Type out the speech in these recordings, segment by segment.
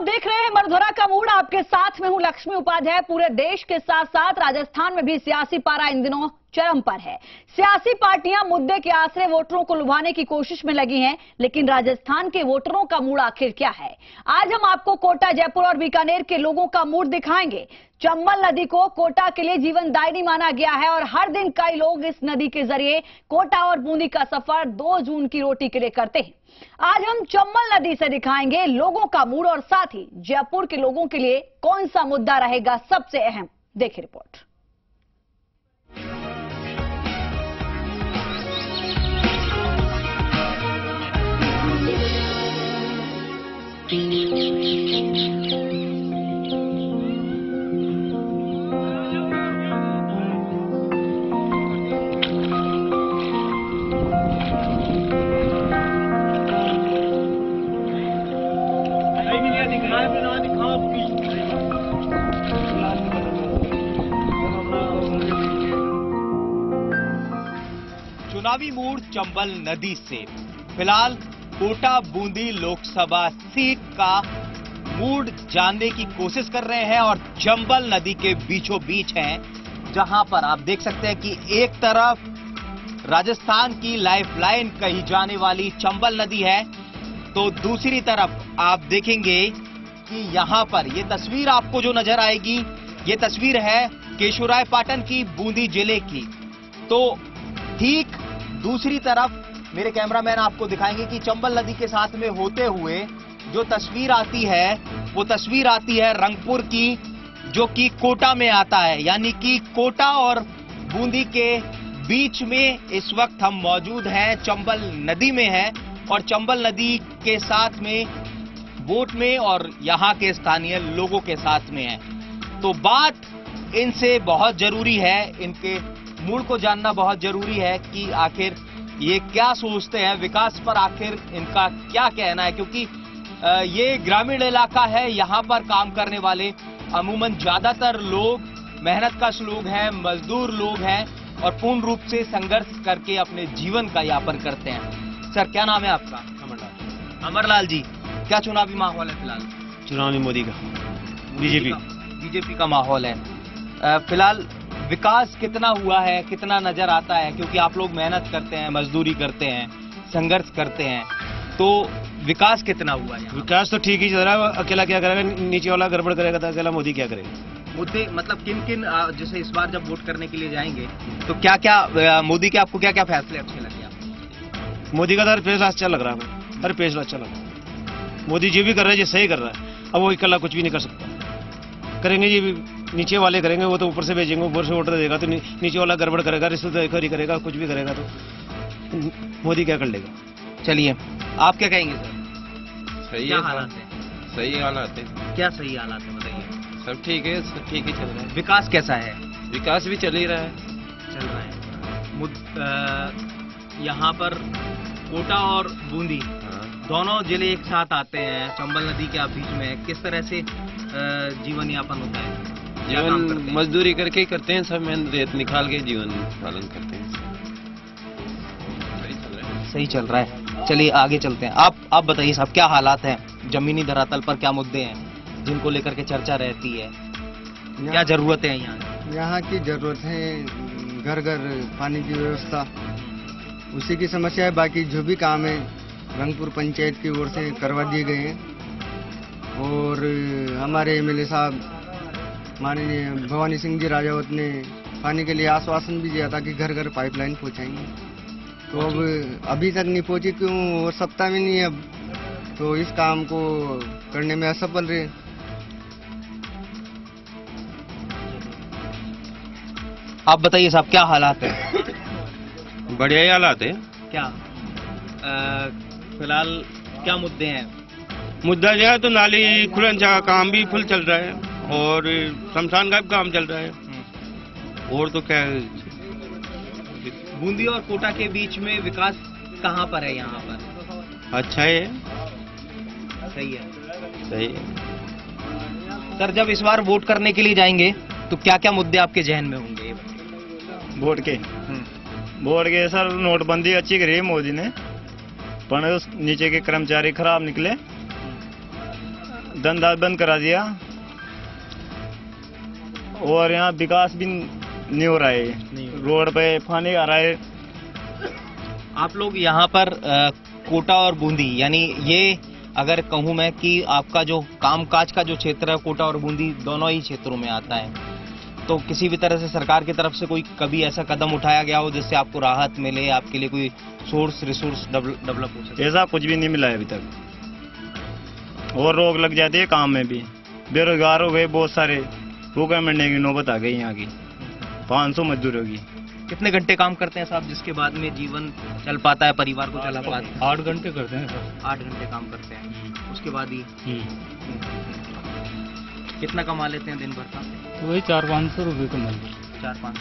आप देख रहे हैं मरधुरा का मूड, आपके साथ में हूं लक्ष्मी उपाध्याय। पूरे देश के साथ साथ राजस्थान में भी सियासी पारा इन दिनों चरम पर है। सियासी पार्टियां मुद्दे के आसरे वोटरों को लुभाने की कोशिश में लगी हैं, लेकिन राजस्थान के वोटरों का मूड आखिर क्या है? आज हम आपको कोटा, जयपुर और बीकानेर के लोगों का मूड दिखाएंगे। चंबल नदी को कोटा के लिए जीवनदायिनी माना गया है और हर दिन कई लोग इस नदी के जरिए कोटा और बूंदी का सफर 2 जून की रोटी के लिए करते हैं। आज हम चंबल नदी से दिखाएंगे लोगों का मूड और साथ ही जयपुर के लोगों के लिए कौन सा मुद्दा रहेगा सबसे अहम। देखिए रिपोर्ट। चुनावी मूड चंबल नदी से। फिलहाल कोटा बूंदी लोकसभा सीट का मूड जानने की कोशिश कर रहे हैं और चंबल नदी के बीचों बीच हैं, जहां पर आप देख सकते हैं कि एक तरफ राजस्थान की लाइफलाइन कही जाने वाली चंबल नदी है, तो दूसरी तरफ आप देखेंगे कि यहां पर ये तस्वीर आपको जो नजर आएगी, ये तस्वीर है केशोरायपाटन की, बूंदी जिले की। तो ठीक दूसरी तरफ मेरे कैमरामैन आपको दिखाएंगे कि चंबल नदी के साथ में होते हुए जो तस्वीर आती है, वो तस्वीर आती है रंगपुर की, जो कि कोटा में आता है। यानी कि कोटा और बूंदी के बीच में इस वक्त हम मौजूद हैं, चंबल नदी में हैं और चंबल नदी के साथ में बोट में और यहाँ के स्थानीय लोगों के साथ में है। तो बात इनसे बहुत जरूरी है, इनके मूड को जानना बहुत जरूरी है कि आखिर ये क्या सोचते हैं, विकास पर आखिर इनका क्या कहना है, क्योंकि ये ग्रामीण इलाका है। यहाँ पर काम करने वाले अमूमन ज्यादातर लोग मेहनतकश लोग हैं, मजदूर लोग हैं और पूर्ण रूप से संघर्ष करके अपने जीवन का यापन करते हैं। सर, क्या नाम है आपका? अमरलाल। अमरलाल जी, क्या चुनावी माहौल है फिलहाल? चुनावी मोदी का, बीजेपी का माहौल है। फिलहाल विकास कितना हुआ है, कितना नजर आता है? क्योंकि आप लोग मेहनत करते हैं, मजदूरी करते हैं, संघर्ष करते हैं, तो विकास कितना हुआ है? विकास तो ठीक ही चल रहा है। अकेला क्या करेगा? नीचे वाला गड़बड़ करेगा तो अकेला मोदी क्या करेगा? मुद्दे मतलब किन किन, जैसे इस बार जब वोट करने के लिए जाएंगे तो क्या क्या मोदी के आपको क्या क्या फैसले अच्छे लगे आपको? मोदी का तो फैसला अच्छा लग रहा है, हर फैसला अच्छा लग रहा है। मोदी जो भी कर रहा है, जो सही कर रहा है। अब वो अकेला कुछ भी नहीं कर सकता। करेंगे ये नीचे वाले करेंगे, वो तो ऊपर से भेजेंगे, ऊपर से ऑर्डर देगा तो नीचे वाला गड़बड़ करेगा, रिश्वतखोरी करेगा, कुछ भी करेगा तो मोदी क्या कर लेगा? चलिए, आप क्या कहेंगे सर? सही क्या है, हालात है? सही हालात है। क्या सही हालात है बताइए? सब ठीक है, सब ठीक ही चल रहा है। विकास कैसा है? विकास भी चल ही रहा है। चल रहा है। यहाँ पर कोटा और बूंदी दोनों जिले एक साथ आते हैं, चंबल नदी के बीच में। किस तरह से जीवन यापन होता है? जीवन मजदूरी करके ही करते हैं, सब मेहनत रेत निकाल के जीवन पालन करते हैं। सही चल रहा है। चलिए आगे चलते हैं। आप बताइए साहब, क्या हालात हैं जमीनी धरातल पर? क्या मुद्दे हैं जिनको लेकर के चर्चा रहती है? क्या जरूरतें हैं यहाँ? यहाँ की जरूरत है घर घर पानी की व्यवस्था, उसी की समस्या है। बाकी जो भी काम है रंगपुर पंचायत की ओर से करवा दिए गए हैं और हमारे एमएलए साहब माननीय भवानी सिंह जी राजावत ने पानी के लिए आश्वासन भी दिया था कि घर घर पाइपलाइन पहुंचाएंगे। तो अब अभी तक नहीं पहुंची, क्यों? और सप्ताह में नहीं है अब, तो इस काम को करने में असफल रहे। आप बताइए साहब, क्या हालात है? बढ़िया ही हालात है। क्या फिलहाल क्या मुद्दे हैं? मुद्दा जो है तो नाली खुलन का काम भी फुल चल रहा है और शमशान का भी काम चल रहा है। और तो क्या है? बूंदी और कोटा के बीच में विकास कहाँ पर है? यहाँ पर अच्छा है, सही है। सही है। सर, जब इस बार वोट करने के लिए जाएंगे तो क्या क्या मुद्दे आपके जहन में होंगे? वोट के सर, नोटबंदी अच्छी करी है मोदी ने, पर नीचे के कर्मचारी खराब निकले, धंधा बंद करा दिया और यहाँ विकास भी नहीं हो रहा है। रोड पे पानी आ रहा है। आप लोग यहाँ पर कोटा और बूंदी, यानी ये अगर कहूँ मैं कि आपका जो कामकाज का जो क्षेत्र है कोटा और बूंदी दोनों ही क्षेत्रों में आता है, तो किसी भी तरह से सरकार की तरफ से कोई कभी ऐसा कदम उठाया गया हो जिससे आपको राहत मिले, आपके लिए कोई सोर्स रिसोर्स डेवलप हो सके? ऐसा कुछ भी नहीं मिला है अभी तक। और रोक लग जाती है काम में भी, बेरोजगार हो गए बहुत सारे, भूखे मरने की नौबत आ गई यहाँ की। 500 मजदूरों की। कितने घंटे काम करते हैं साहब जिसके बाद में जीवन चल पाता है, परिवार को चला पाता है? 8 घंटे करते हैं सर। 8 घंटे काम करते हैं, उसके बाद ही कितना कमा लेते हैं दिन भर का? वही 400-500 रुपये कमा 4-5।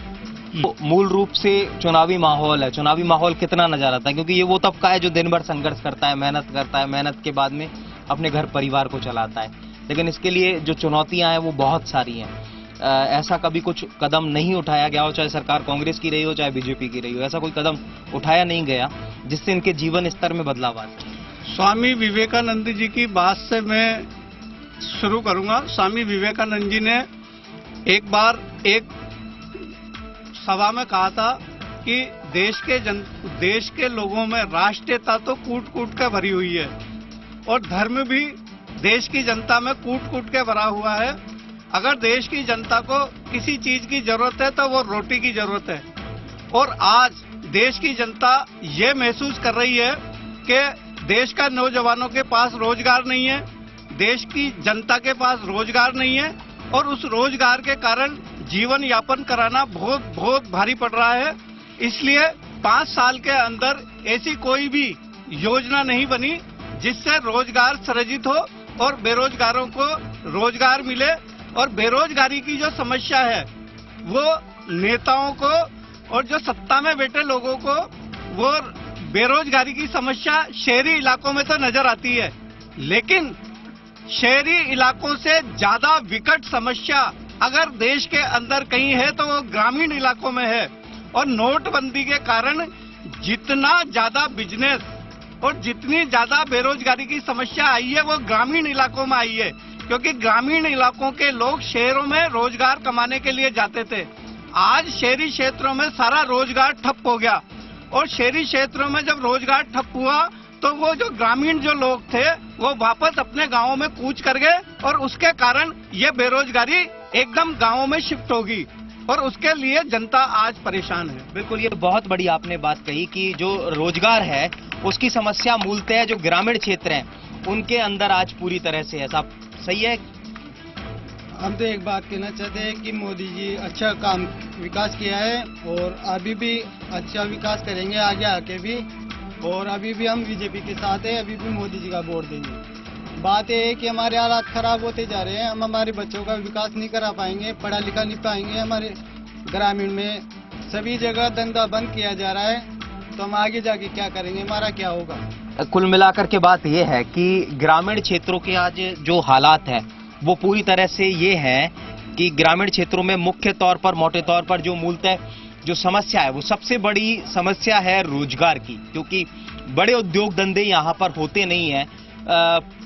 तो मूल रूप से चुनावी माहौल है, चुनावी माहौल कितना नजर आता है? क्योंकि ये वो तबका है जो दिन भर संघर्ष करता है, मेहनत के बाद में अपने घर परिवार को चलाता है, लेकिन इसके लिए जो चुनौतियां हैं वो बहुत सारी हैं। ऐसा कभी कुछ कदम नहीं उठाया गया हो, चाहे सरकार कांग्रेस की रही हो चाहे बीजेपी की रही हो, ऐसा कोई कदम उठाया नहीं गया जिससे इनके जीवन स्तर में बदलाव आ सके? स्वामी विवेकानंद जी की बात से मैं शुरू करूंगा। स्वामी विवेकानंद जी ने एक बार एक सभा में कहा था कि देश के लोगों में राष्ट्रीयता तो कूट कूट के भरी हुई है और धर्म भी देश की जनता में कूट कूट के भरा हुआ है। अगर देश की जनता को किसी चीज की जरूरत है तो वो रोटी की जरूरत है। और आज देश की जनता ये महसूस कर रही है कि देश का नौजवानों के पास रोजगार नहीं है, देश की जनता के पास रोजगार नहीं है और उस रोजगार के कारण जीवन यापन कराना बहुत भारी पड़ रहा है। इसलिए 5 साल के अंदर ऐसी कोई भी योजना नहीं बनी जिससे रोजगार सृजित हो और बेरोजगारों को रोजगार मिले। और बेरोजगारी की जो समस्या है वो नेताओं को और जो सत्ता में बैठे लोगों को वो बेरोजगारी की समस्या शहरी इलाकों में तो नजर आती है, लेकिन शहरी इलाकों से ज्यादा विकट समस्या अगर देश के अंदर कहीं है तो वो ग्रामीण इलाकों में है। और नोटबंदी के कारण जितना ज्यादा बिजनेस और जितनी ज्यादा बेरोजगारी की समस्या आई है वो ग्रामीण इलाकों में आई है, क्योंकि ग्रामीण इलाकों के लोग शहरों में रोजगार कमाने के लिए जाते थे। आज शहरी क्षेत्रों में सारा रोजगार ठप हो गया और शहरी क्षेत्रों में जब रोजगार ठप हुआ तो वो जो ग्रामीण जो लोग थे वो वापस अपने गांवों में कूच कर गए और उसके कारण ये बेरोजगारी एकदम गांवों में शिफ्ट होगी और उसके लिए जनता आज परेशान है। बिल्कुल, ये बहुत बड़ी आपने बात कही कि जो रोजगार है उसकी समस्या मूलतः जो ग्रामीण क्षेत्र हैं उनके अंदर आज पूरी तरह से है। साहब सही है? हम तो एक बात कहना चाहते हैं कि मोदी जी अच्छा काम विकास किया है और अभी भी अच्छा विकास करेंगे आगे आके भी, और अभी भी हम बीजेपी के साथ हैं, अभी भी मोदी जी का वोट देंगे। बात यह है कि हमारे हालात खराब होते जा रहे हैं, हम हमारे बच्चों का विकास नहीं करा पाएंगे, पढ़ा लिखा नहीं पाएंगे। हमारे ग्रामीण में सभी जगह धंधा बंद किया जा रहा है, तो हम आगे जाके क्या करेंगे, हमारा क्या होगा? कुल मिलाकर के बात यह है कि ग्रामीण क्षेत्रों के आज जो हालात है वो पूरी तरह से ये है कि ग्रामीण क्षेत्रों में मुख्य तौर पर मोटे तौर पर जो मूलतः जो समस्या है वो सबसे बड़ी समस्या है रोजगार की, क्योंकि बड़े उद्योग धंधे यहाँ पर होते नहीं हैं।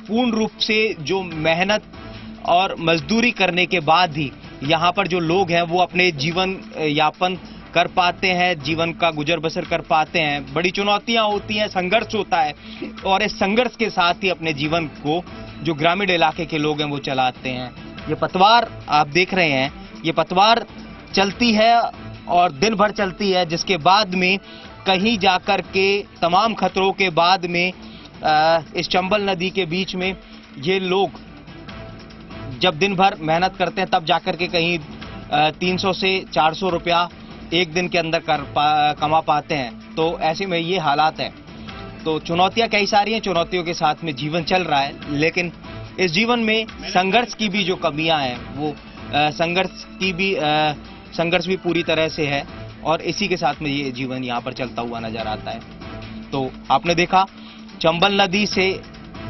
पूर्ण रूप से जो मेहनत और मजदूरी करने के बाद ही यहाँ पर जो लोग हैं वो अपने जीवन यापन कर पाते हैं, जीवन का गुजर बसर कर पाते हैं। बड़ी चुनौतियां होती हैं, संघर्ष होता है और इस संघर्ष के साथ ही अपने जीवन को जो ग्रामीण इलाके के लोग हैं वो चलाते हैं। ये पतवार आप देख रहे हैं, ये पतवार चलती है और दिन भर चलती है, जिसके बाद में कहीं जाकर के तमाम खतरों के बाद में इस चंबल नदी के बीच में ये लोग जब दिन भर मेहनत करते हैं तब जाकर के कहीं 300 से 400 रुपया एक दिन के अंदर कमा पाते हैं। तो ऐसे में ये हालात है। तो चुनौतियां कई सारी हैं, चुनौतियों के साथ में जीवन चल रहा है, लेकिन इस जीवन में संघर्ष की भी जो कमियां हैं वो संघर्ष भी पूरी तरह से है और इसी के साथ में ये जीवन यहाँ पर चलता हुआ नजर आता है। तो आपने देखा चंबल नदी से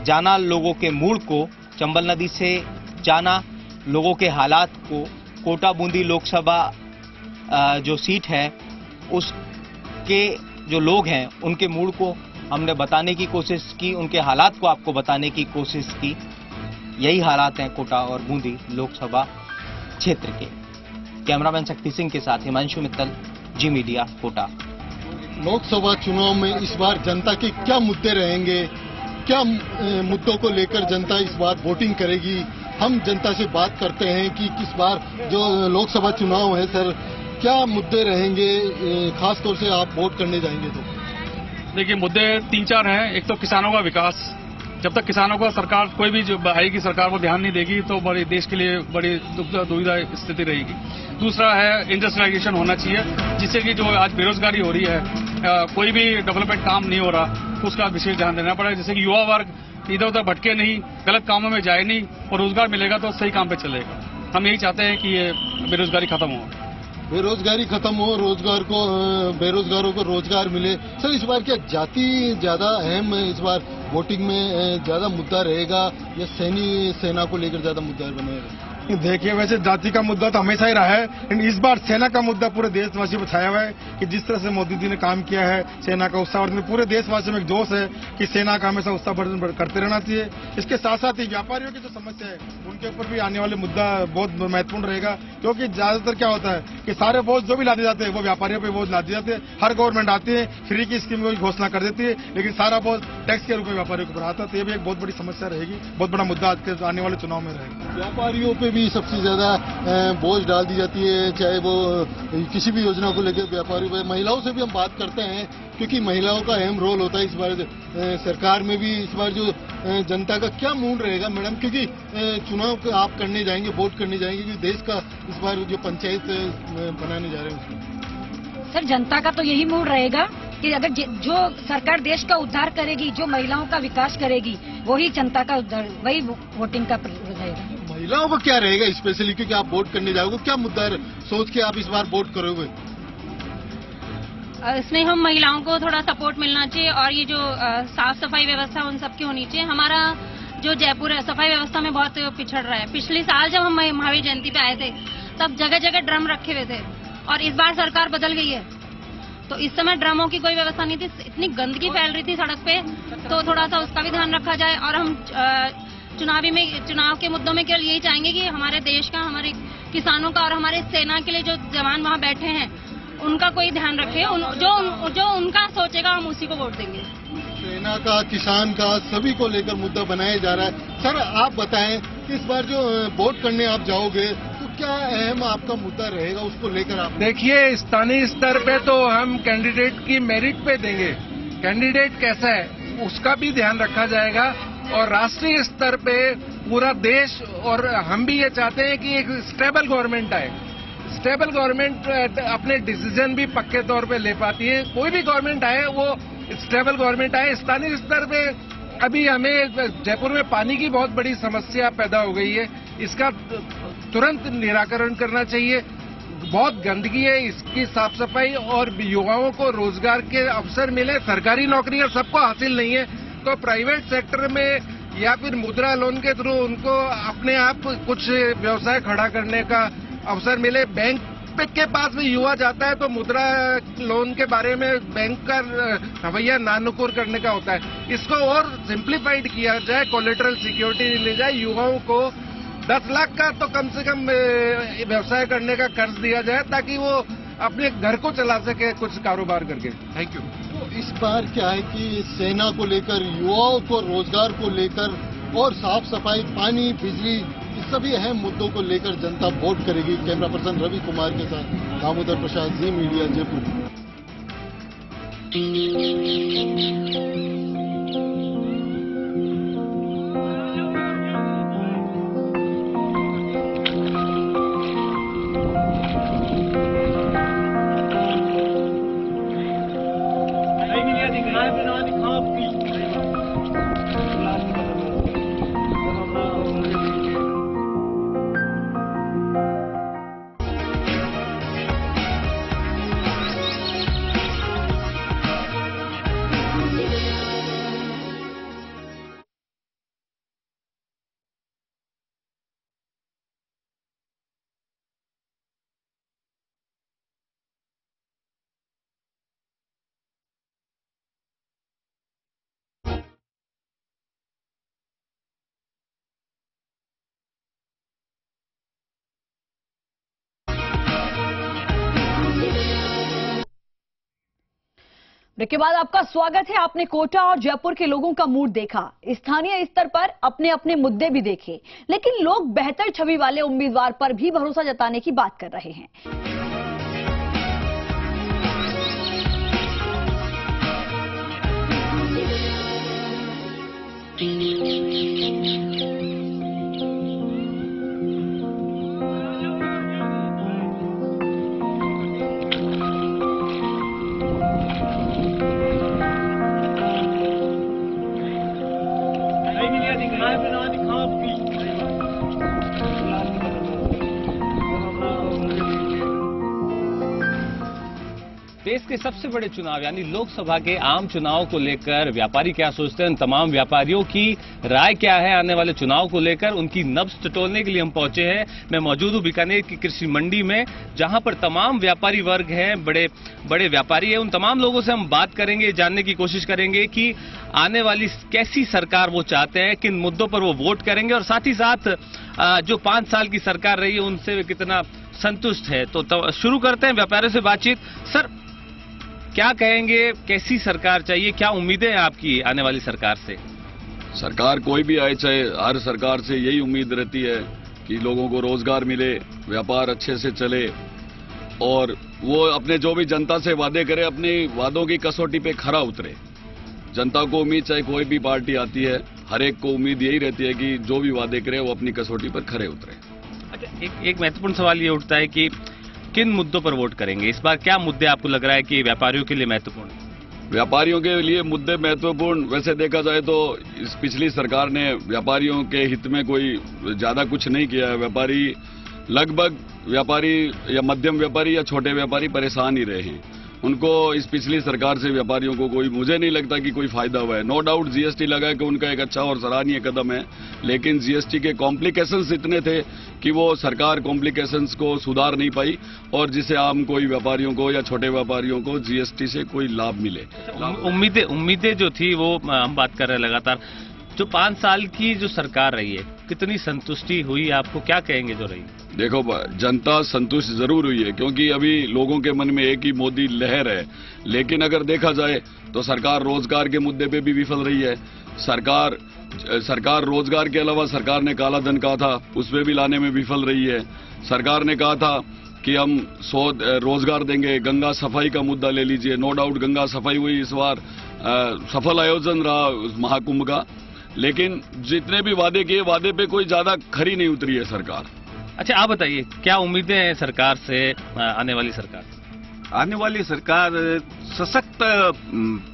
जाना लोगों के मूड को, चंबल नदी से जाना लोगों के हालात को, कोटा बूंदी लोकसभा जो सीट है उसके जो लोग हैं उनके मूड को हमने बताने की कोशिश की, उनके हालात को आपको बताने की कोशिश की। यही हालात हैं कोटा और बूंदी लोकसभा क्षेत्र के। कैमरामैन शक्ति सिंह के साथ हिमांशु मित्तल, जी मीडिया, कोटा। लोकसभा चुनाव में इस बार जनता के क्या मुद्दे रहेंगे, क्या मुद्दों को लेकर जनता इस बार वोटिंग करेगी, हम जनता से बात करते हैं कि इस बार जो लोकसभा चुनाव है सर, क्या मुद्दे रहेंगे, खास तौर से आप वोट करने जाएंगे तो? देखिए, मुद्दे 3-4 हैं। एक तो किसानों का विकास। जब तक किसानों को सरकार कोई भी जो आएगी सरकार को ध्यान नहीं देगी तो बड़ी देश के लिए बड़ी दुविधा स्थिति रहेगी। दूसरा है इंडस्ट्रियलाइजेशन होना चाहिए, जिससे कि जो आज बेरोजगारी हो रही है, कोई भी डेवलपमेंट काम नहीं हो रहा, उसका विशेष ध्यान देना पड़ेगा, जिससे कि युवा वर्ग इधर उधर भटके नहीं, गलत कामों में जाए नहीं और रोजगार मिलेगा तो सही काम पे चलेगा। हम यही चाहते हैं कि ये बेरोजगारी खत्म हो, बेरोजगारी खत्म हो, बेरोजगारों को रोजगार मिले। सर, इस बार क्या जाति ज्यादा अहम इस बार वोटिंग में ज्यादा मुद्दा रहेगा या सेना को लेकर ज्यादा मुद्दा बनेगा? देखिए, वैसे जाति का मुद्दा तो हमेशा ही रहा है, लेकिन इस बार सेना का मुद्दा पूरे देशवासियों पर छाया हुआ है कि जिस तरह से मोदी जी ने काम किया है, सेना का उत्साहवर्धन में पूरे देशवासियों में एक जोश है कि सेना का हमेशा उत्साहवर्धन करते रहना चाहिए। इसके साथ साथ ही व्यापारियों की जो समस्या है उनके ऊपर भी आने वाले मुद्दा बहुत महत्वपूर्ण रहेगा, क्योंकि ज्यादातर क्या होता है कि सारे बोझ जो भी लादे जाते हैं वो व्यापारियों पर बोझ लादे जाते हैं। हर गवर्नमेंट आती है, फ्री की स्कीम की घोषणा कर देती है, लेकिन सारा बोझ टैक्स के रूप में व्यापारियों को बढ़ाता है। तो ये भी एक बहुत बड़ी समस्या रहेगी, बहुत बड़ा मुद्दा आज के आने वाले चुनाव में रहेगा। व्यापारियों पे भी सबसे ज्यादा बोझ डाल दी जाती है, चाहे वो किसी भी योजना को लेकर व्यापारियों पे। महिलाओं से भी हम बात करते हैं, क्योंकि महिलाओं का अहम रोल होता है इस बार सरकार में भी। इस बार जो जनता का क्या मूड रहेगा मैडम, क्योंकि चुनाव आप करने जाएंगे, वोट करने जाएंगे, क्योंकि देश का इस बार जो पंचायत बनाने जा रहे हैं उसको? सर, जनता का तो यही मूड रहेगा कि अगर जो सरकार देश का उद्धार करेगी, जो महिलाओं का विकास करेगी, वही जनता का उद्धार, वही वोटिंग का रहेगा। महिलाओं को क्या रहेगा स्पेशली, क्योंकि आप वोट करने जाओगे, क्या मुद्दा सोच के आप इस बार वोट करोगे? इसमें हम महिलाओं को थोड़ा सपोर्ट मिलना चाहिए और ये जो साफ सफाई व्यवस्था उन सबकी होनी चाहिए। हमारा जो जयपुर है सफाई व्यवस्था में बहुत पिछड़ रहा है। पिछले साल जब हम महावीर जयंती पे आए थे तब जगह जगह ड्रम रखे हुए थे और इस बार सरकार बदल गई है तो इस समय ड्रमों की कोई व्यवस्था नहीं थी, इतनी गंदगी फैल रही थी सड़क पे, तो थोड़ा सा उसका भी ध्यान रखा जाए। और हम चुनाव के मुद्दों में केवल यही चाहेंगे कि हमारे देश का, हमारे किसानों का और हमारे सेना के लिए जो जवान वहाँ बैठे हैं उनका कोई ध्यान रखे, जो उनका सोचेगा हम उसी को वोट देंगे। सेना का, किसान का, सभी को लेकर मुद्दा बनाया जा रहा है। सर, आप बताएं कि इस बार जो वोट करने आप जाओगे तो क्या अहम आपका मुद्दा रहेगा, उसको लेकर आप? देखिए, स्थानीय स्तर पे तो हम कैंडिडेट की मेरिट पे देंगे, कैंडिडेट कैसा है उसका भी ध्यान रखा जाएगा। और राष्ट्रीय स्तर पे पूरा देश और हम भी ये चाहते हैं कि एक स्टेबल गवर्नमेंट आए। स्टेबल गवर्नमेंट अपने डिसीजन भी पक्के तौर पे ले पाती है। कोई भी गवर्नमेंट आए वो स्टेबल गवर्नमेंट आए। स्थानीय स्तर पे अभी हमें जयपुर में पानी की बहुत बड़ी समस्या पैदा हो गई है, इसका तुरंत निराकरण करना चाहिए। बहुत गंदगी है, इसकी साफ सफाई और युवाओं को रोजगार के अवसर मिले। सरकारी नौकरियां सबको हासिल नहीं है तो प्राइवेट सेक्टर में या फिर मुद्रा लोन के थ्रू उनको अपने आप कुछ व्यवसाय खड़ा करने का अवसर मिले। बैंक के पास भी युवा जाता है तो मुद्रा लोन के बारे में बैंक का रवैया नानुकुर करने का होता है। इसको और सिंप्लीफाइड किया जाए, कोलेटरल सिक्योरिटी ली जाए, युवाओं को 10 लाख का तो कम से कम व्यवसाय करने का कर्ज दिया जाए ताकि वो अपने घर को चला सके कुछ कारोबार करके। Thank you. तो इस बार क्या है कि सेना को लेकर, युवाओं को रोजगार को लेकर और साफ सफाई, पानी, बिजली, इस सभी अहम मुद्दों को लेकर जनता वोट करेगी। कैमरा पर्सन रवि कुमार के साथ दामोदर प्रसाद, जी मीडिया, जयपुर। ब्रेक के बाद आपका स्वागत है। आपने कोटा और जयपुर के लोगों का मूड देखा, स्थानीय स्तर पर अपने अपने मुद्दे भी देखे, लेकिन लोग बेहतर छवि वाले उम्मीदवार पर भी भरोसा जताने की बात कर रहे हैं। देश के सबसे बड़े चुनाव यानी लोकसभा के आम चुनाव को लेकर व्यापारी क्या सोचते हैं, तमाम व्यापारियों की राय क्या है आने वाले चुनाव को लेकर, उनकी नब्ज टटोलने के लिए हम पहुंचे हैं। मैं मौजूद हूं बीकानेर की कृषि मंडी में, जहां पर तमाम व्यापारी वर्ग हैं, बड़े बड़े व्यापारी हैं। उन तमाम लोगों से हम बात करेंगे, जानने की कोशिश करेंगे कि आने वाली कैसी सरकार वो चाहते हैं, किन मुद्दों पर वो वोट करेंगे, और साथ ही साथ जो 5 साल की सरकार रही है उनसे वे कितना संतुष्ट है। तो शुरू करते हैं व्यापारियों से बातचीत। सर, क्या कहेंगे, कैसी सरकार चाहिए, क्या उम्मीदें हैं आपकी आने वाली सरकार से? सरकार कोई भी आए, चाहे हर सरकार से यही उम्मीद रहती है कि लोगों को रोजगार मिले, व्यापार अच्छे से चले, और वो अपने जो भी जनता से वादे करे अपने वादों की कसौटी पे खरा उतरे। जनता को उम्मीद, चाहे कोई भी पार्टी आती है, हर एक को उम्मीद यही रहती है कि जो भी वादे करे वो अपनी कसौटी पर खरे उतरे। अच्छा, एक महत्वपूर्ण सवाल ये उठता है कि किन मुद्दों पर वोट करेंगे इस बार? क्या मुद्दे आपको लग रहा है कि व्यापारियों के लिए महत्वपूर्ण है? व्यापारियों के लिए मुद्दे महत्वपूर्ण, वैसे देखा जाए तो इस पिछली सरकार ने व्यापारियों के हित में कोई ज्यादा कुछ नहीं किया है। व्यापारी लगभग या मध्यम व्यापारी या छोटे व्यापारी परेशान ही रहे हैं। उनको इस पिछली सरकार से व्यापारियों को मुझे नहीं लगता कि कोई फायदा हुआ है। नो डाउट जीएसटी लगा कि उनका एक अच्छा और सराहनीय कदम है, लेकिन जीएसटी के कॉम्प्लिकेशंस इतने थे कि वो सरकार कॉम्प्लिकेशंस को सुधार नहीं पाई, और जिसे आम कोई व्यापारियों को या छोटे व्यापारियों को जीएसटी से कोई लाभ मिले। उम्मीदें जो थी वो हम बात कर रहे हैं लगातार। जो 5 साल की जो सरकार रही है, कितनी संतुष्टि हुई आपको, क्या कहेंगे जो रही? देखो, जनता संतुष्ट जरूर हुई है, क्योंकि अभी लोगों के मन में एक ही मोदी लहर है। लेकिन अगर देखा जाए तो सरकार रोजगार के मुद्दे पे भी विफल रही है। सरकार रोजगार के अलावा सरकार ने काला धन कहा था, उसमें भी लाने में विफल रही है। सरकार ने कहा था कि हम 100 रोजगार देंगे। गंगा सफाई का मुद्दा ले लीजिए, नो डाउट गंगा सफाई हुई इस बार, सफल आयोजन रहा उस महाकुंभ का, लेकिन जितने भी वादे किए, वादे पे कोई ज्यादा खरी नहीं उतरी है सरकार। अच्छा, आप बताइए क्या उम्मीदें हैं सरकार से, आने वाली सरकार? आने वाली सरकार सशक्त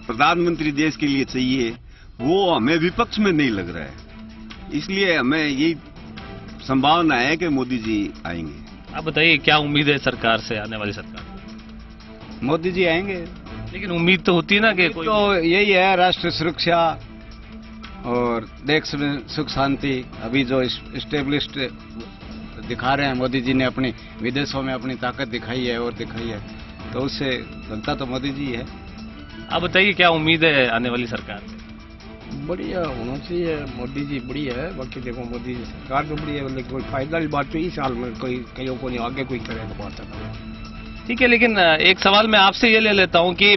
प्रधानमंत्री देश के लिए चाहिए, वो हमें विपक्ष में नहीं लग रहा है, इसलिए हमें यही संभावना है कि मोदी जी आएंगे। आप बताइए क्या उम्मीद है सरकार से, आने वाली सरकार? मोदी जी आएंगे, लेकिन उम्मीद तो होती है ना कि कोई तो यही है, राष्ट्र सुरक्षा और देश में सुख शांति। अभी जो स्टेब्लिश्ड दिखा रहे हैं मोदी जी ने, अपनी विदेशों में अपनी ताकत दिखाई है और दिखाई है, तो उससे बनता तो मोदी जी है। आप बताइए क्या उम्मीद है आने वाली सरकार से? बढ़िया होना चाहिए, मोदी जी बढ़िया है। बाकी देखो मोदी जी सरकार तो बढ़िया है, लेकिन कोई फायदा की बात तो इस साल में कोई कईयों को नहीं, आगे कोई करे तो बात है। ठीक है, लेकिन एक सवाल मैं आपसे ये ले लेता हूँ कि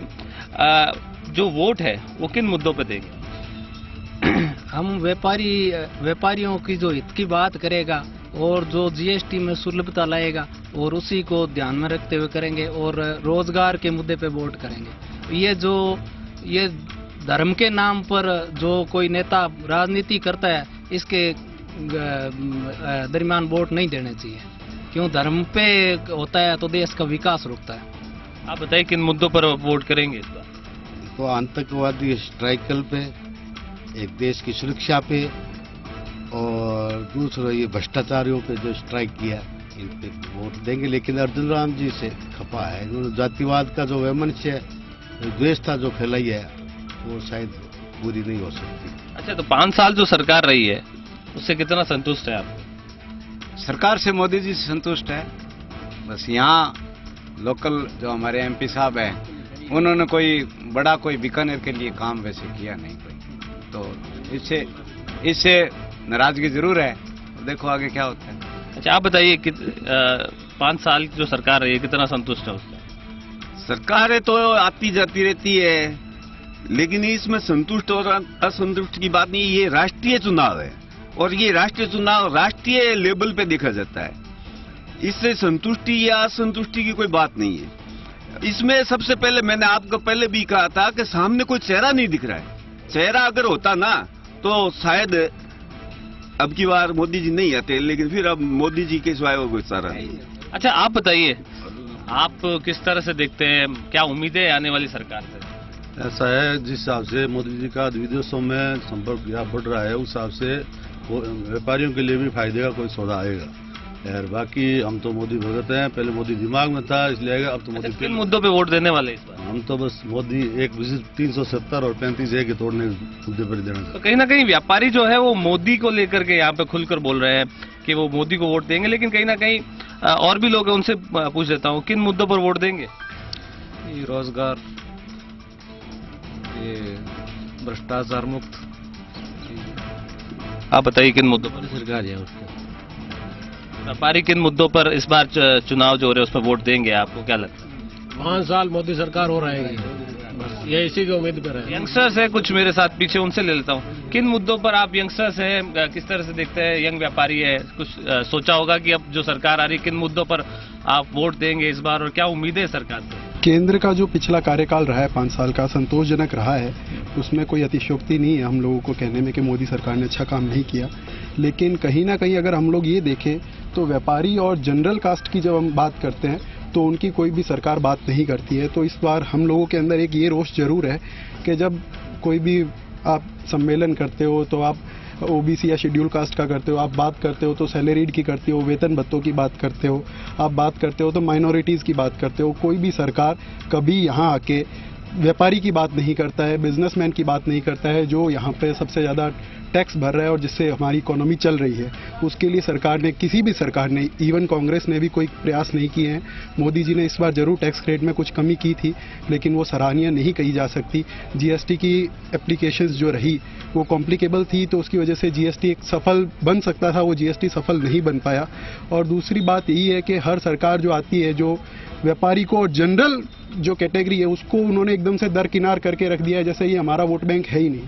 जो वोट है वो किन मुद्दों पे देंगे? हम व्यापारियों की जो हित की बात करेगा और जो जीएसटी में सुलभता लाएगा और उसी को ध्यान में रखते हुए करेंगे, और रोजगार के मुद्दे पे वोट करेंगे। ये धर्म के नाम पर जो कोई नेता राजनीति करता है, इसके दरमियान वोट नहीं देने चाहिए, क्यों धर्म पे होता है तो देश का विकास रुकता है। आप बताइए किन मुद्दों पर वोट करेंगे इस बार? तो आतंकवादी स्ट्राइकल पे, एक देश की सुरक्षा पे, और दूसरा ये भ्रष्टाचारियों पे जो स्ट्राइक किया, इन पे वोट देंगे। लेकिन अर्जुन राम जी से खपा है, इन्होंने जातिवाद का जो वैमनस्य द्वेष था जो फैलाई है, वो शायद पूरी नहीं हो सकती। अच्छा, तो 5 साल जो सरकार रही है उससे कितना संतुष्ट है आप? सरकार से मोदी जी संतुष्ट है। बस यहाँ लोकल जो हमारे एमपी साहब हैं, उन्होंने कोई बीकानेर के लिए काम वैसे किया नहीं कोई, तो इससे नाराजगी जरूर है। देखो आगे क्या होता है। अच्छा, आप बताइए कि 5 साल की जो सरकार रही है कितना संतुष्ट है उससे? सरकारें तो आती जाती रहती है, लेकिन इसमें संतुष्ट और असंतुष्ट की बात नहीं। ये राष्ट्रीय चुनाव है और ये राष्ट्रीय चुनाव राष्ट्रीय लेवल पे देखा जाता है। इससे संतुष्टि या असंतुष्टि की कोई बात नहीं है। इसमें सबसे पहले मैंने आपको पहले भी कहा था कि सामने कोई चेहरा नहीं दिख रहा है। चेहरा अगर होता ना तो शायद अब की बार मोदी जी नहीं आते, लेकिन फिर अब मोदी जी के सिवाय कोई चेहरा नहीं। अच्छा, आप बताइए, आप किस तरह से देखते हैं, क्या उम्मीदें आने वाली सरकार से? ऐसा है, जिस हिसाब से मोदी जी का विदेशों में संपर्क या बढ़ रहा है, उस हिसाब से व्यापारियों के लिए भी फायदे का कोई सौदा आएगा। यार बाकी हम तो मोदी भगत हैं, पहले मोदी दिमाग में था इसलिए आएगा, अब तो मोदी। किन मुद्दों पे वोट देने वाले इस बार? हम तो बस मोदी 370 और 35 एक तोड़ने मुद्दे पर देना। तो कहीं ना कहीं व्यापारी जो है वो मोदी को लेकर के यहाँ पे खुलकर बोल रहे हैं कि वो मोदी को वोट देंगे, लेकिन कहीं ना कहीं और भी लोग हैं, उनसे पूछ लेता हूँ, किन मुद्दों पर वोट देंगे? रोजगार, ये भ्रष्टाचार मुक्त। आप बताइए किन मुद्दों पर? सरकार है उसका। व्यापारी किन मुद्दों पर इस बार चुनाव जो हो रहे हैं उस पर वोट देंगे, आपको क्या लगता है? 5 साल मोदी सरकार हो रहेगी, बस ये इसी की उम्मीद पर है। यंगस्टर्स है कुछ मेरे साथ पीछे, उनसे ले लेता हूँ। किन मुद्दों पर आप यंगस्टर्स हैं, किस तरह से देखते हैं? यंग व्यापारी है, कुछ सोचा होगा कि अब जो सरकार आ रही है किन मुद्दों पर आप वोट देंगे इस बार, और क्या उम्मीदें है सरकार से? केंद्र का जो पिछला कार्यकाल रहा है 5 साल का, संतोषजनक रहा है। उसमें कोई अतिशयोक्ति नहीं है हम लोगों को कहने में कि मोदी सरकार ने अच्छा काम नहीं किया। लेकिन कहीं ना कहीं अगर हम लोग ये देखें तो व्यापारी और जनरल कास्ट की जब हम बात करते हैं तो उनकी कोई भी सरकार बात नहीं करती है। तो इस बार हम लोगों के अंदर एक ये रोष जरूर है कि जब कोई भी आप सम्मेलन करते हो तो आप ओबीसी या शेड्यूल कास्ट का करते हो, आप बात करते हो तो सैलरीड की करते हो, वेतन भत्तों की बात करते हो, आप बात करते हो तो माइनॉरिटीज़ की बात करते हो। कोई भी सरकार कभी यहाँ आके व्यापारी की बात नहीं करता है, बिजनेसमैन की बात नहीं करता है, जो यहाँ पे सबसे ज़्यादा टैक्स भर रहा है और जिससे हमारी इकोनॉमी चल रही है। उसके लिए सरकार ने, किसी भी सरकार ने, इवन कांग्रेस ने भी कोई प्रयास नहीं किए हैं। मोदी जी ने इस बार जरूर टैक्स रेट में कुछ कमी की थी, लेकिन वो सराहनीय नहीं कही जा सकती। जीएसटी की एप्लीकेशंस जो रही वो कॉम्प्लिकेबल थी, तो उसकी वजह से जीएसटी एक सफल बन सकता था, वो जीएसटी सफल नहीं बन पाया। और दूसरी बात यही है कि हर सरकार जो आती है, जो व्यापारी को, जनरल जो कैटेगरी है उसको उन्होंने एकदम से दरकिनार करके रख दिया है, जैसे ये हमारा वोट बैंक है ही नहीं।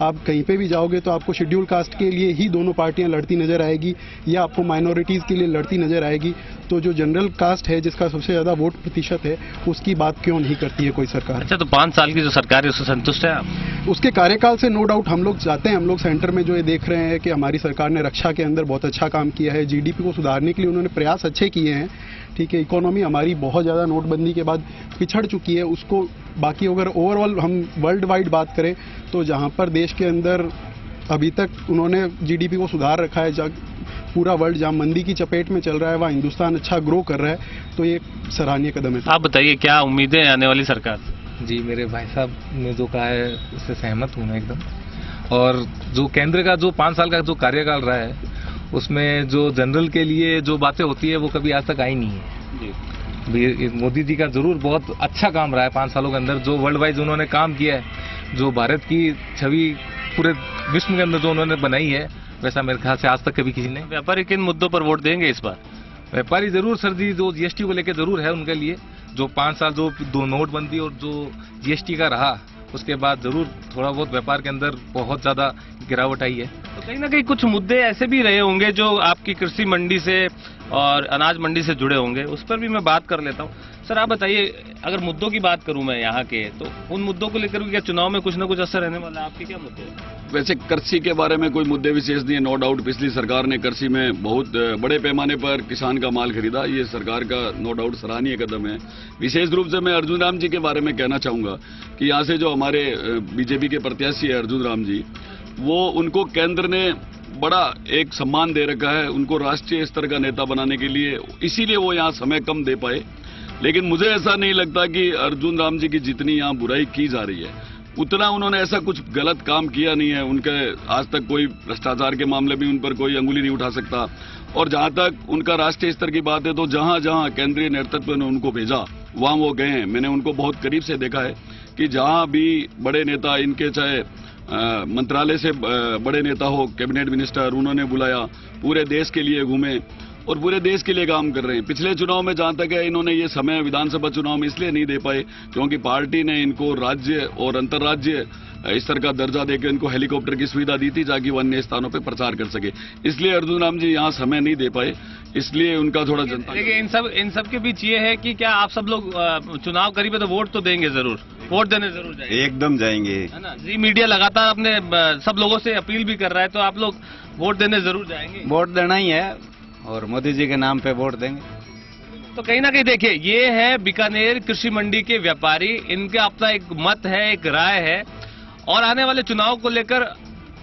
आप कहीं पे भी जाओगे तो आपको शेड्यूल कास्ट के लिए ही दोनों पार्टियां लड़ती नजर आएगी, या आपको माइनॉरिटीज़ के लिए लड़ती नजर आएगी। तो जो जनरल कास्ट है, जिसका सबसे ज़्यादा वोट प्रतिशत है, उसकी बात क्यों नहीं करती है कोई सरकार? अच्छा, तो 5 साल की जो सरकार है उससे संतुष्ट है आप? उसके कार्यकाल से नो डाउट हम लोग चाहते हैं। हम लोग सेंटर में जो ये देख रहे हैं कि हमारी सरकार ने रक्षा के अंदर बहुत अच्छा काम किया है, जीडीपी को सुधारने के लिए उन्होंने प्रयास अच्छे किए हैं। ठीक है, इकोनॉमी हमारी बहुत ज़्यादा नोटबंदी के बाद पिछड़ चुकी है, उसको बाकी अगर ओवरऑल हम वर्ल्ड वाइड बात करें तो जहाँ पर देश के अंदर अभी तक उन्होंने जीडीपी को सुधार रखा है, पूरा वर्ल्ड जहाँ मंदी की चपेट में चल रहा है वहाँ हिंदुस्तान अच्छा ग्रो कर रहा है, तो ये सराहनीय कदम है। आप बताइए क्या उम्मीदें हैं आने वाली सरकार से? जी, मेरे भाई साहब ने जो कहा है उससे सहमत हूँ मैं एकदम। और जो केंद्र का जो 5 साल का जो कार्यकाल रहा है उसमें जो जनरल के लिए जो बातें होती है वो कभी आज तक आई नहीं है। मोदी जी का जरूर बहुत अच्छा काम रहा है 5 सालों के अंदर, जो वर्ल्ड वाइज उन्होंने काम किया है, जो भारत की छवि पूरे विश्व के अंदर जो उन्होंने बनाई है, वैसा मेरे ख्याल से आज तक कभी किसी ने। व्यापारी किन मुद्दों पर वोट देंगे इस बार? व्यापारी जरूर सर जी, जो जीएसटी को लेकर जरूर है उनके लिए, जो 5 साल जो 2 नोटबंदी और जो जीएसटी का रहा उसके बाद जरूर थोड़ा बहुत व्यापार के अंदर बहुत ज्यादा गिरावट आई है। तो कहीं ना कहीं कुछ मुद्दे ऐसे भी रहे होंगे जो आपकी कृषि मंडी से और अनाज मंडी से जुड़े होंगे, उस पर भी मैं बात कर लेता हूँ। सर आप बताइए, अगर मुद्दों की बात करूं मैं यहाँ के, तो उन मुद्दों को लेकर क्या चुनाव में कुछ ना कुछ असर रहने वाला है? आपके क्या मुद्दे हैं? वैसे कृषि के बारे में कोई मुद्दे विशेष नहीं है, नो डाउट। पिछली सरकार ने कृषि में बहुत बड़े पैमाने पर किसान का माल खरीदा, ये सरकार का नो डाउट सराहनीय कदम है। विशेष रूप से मैं अर्जुन राम जी के बारे में कहना चाहूंगा कि यहाँ से जो हमारे बीजेपी के प्रत्याशी है अर्जुन राम जी, वो उनको केंद्र ने बड़ा एक सम्मान दे रखा है, उनको राष्ट्रीय स्तर का नेता बनाने के लिए, इसीलिए वो यहाँ समय कम दे पाए। लेकिन मुझे ऐसा नहीं लगता कि अर्जुन राम जी की जितनी यहाँ बुराई की जा रही है उतना उन्होंने ऐसा कुछ गलत काम किया नहीं है। उनके आज तक कोई भ्रष्टाचार के मामले में उन पर कोई अंगुली नहीं उठा सकता। और जहां तक उनका राष्ट्रीय स्तर की बात है तो जहां जहां केंद्रीय नेतृत्व ने उनको भेजा वहां वो गए हैं। मैंने उनको बहुत करीब से देखा है कि जहां भी बड़े नेता, इनके चाहे मंत्रालय से बड़े नेता हो, कैबिनेट मिनिस्टर, उन्होंने बुलाया, पूरे देश के लिए घूमे और पूरे देश के लिए काम कर रहे हैं। पिछले चुनाव में जहां तक है, इन्होंने ये समय विधानसभा चुनाव में इसलिए नहीं दे पाए क्योंकि पार्टी ने इनको राज्य और अंतर्राज्य स्तर का दर्जा देकर इनको हेलीकॉप्टर की सुविधा दी थी ताकि वो अन्य स्थानों पर प्रचार कर सके। इसलिए अर्जुन राम जी यहाँ समय नहीं दे पाए, इसलिए उनका थोड़ा जनता। देखिए इन सब के बीच ये है कि क्या आप सब लोग चुनाव करीब है तो वोट तो देंगे जरूर, वोट देने जरूर जाएंगे? एकदम जाएंगे, है ना। जी मीडिया लगातार अपने सब लोगों से अपील भी कर रहा है, तो आप लोग वोट देने जरूर जाएंगे? वोट देना ही है और मोदी जी के नाम पे वोट देंगे। तो कहीं ना कहीं देखिए, ये है बीकानेर कृषि मंडी के व्यापारी, इनका अपना एक मत है, एक राय है, और आने वाले चुनाव को लेकर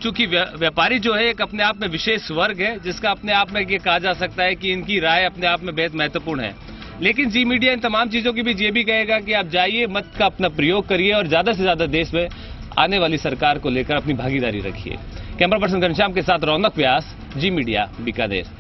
चूंकि व्यापारी जो है एक अपने आप में विशेष वर्ग है, जिसका अपने आप में ये कहा जा सकता है कि इनकी राय अपने आप में बेहद महत्वपूर्ण है। लेकिन जी मीडिया इन तमाम चीजों की भी ये भी कहेगा कि आप जाइए, मत का अपना प्रयोग करिए और ज्यादा से ज्यादा देश में आने वाली सरकार को लेकर अपनी भागीदारी रखिए। कैमरा पर्सन घनश्याम के साथ रौनक व्यास, जी मीडिया, बीकानेर।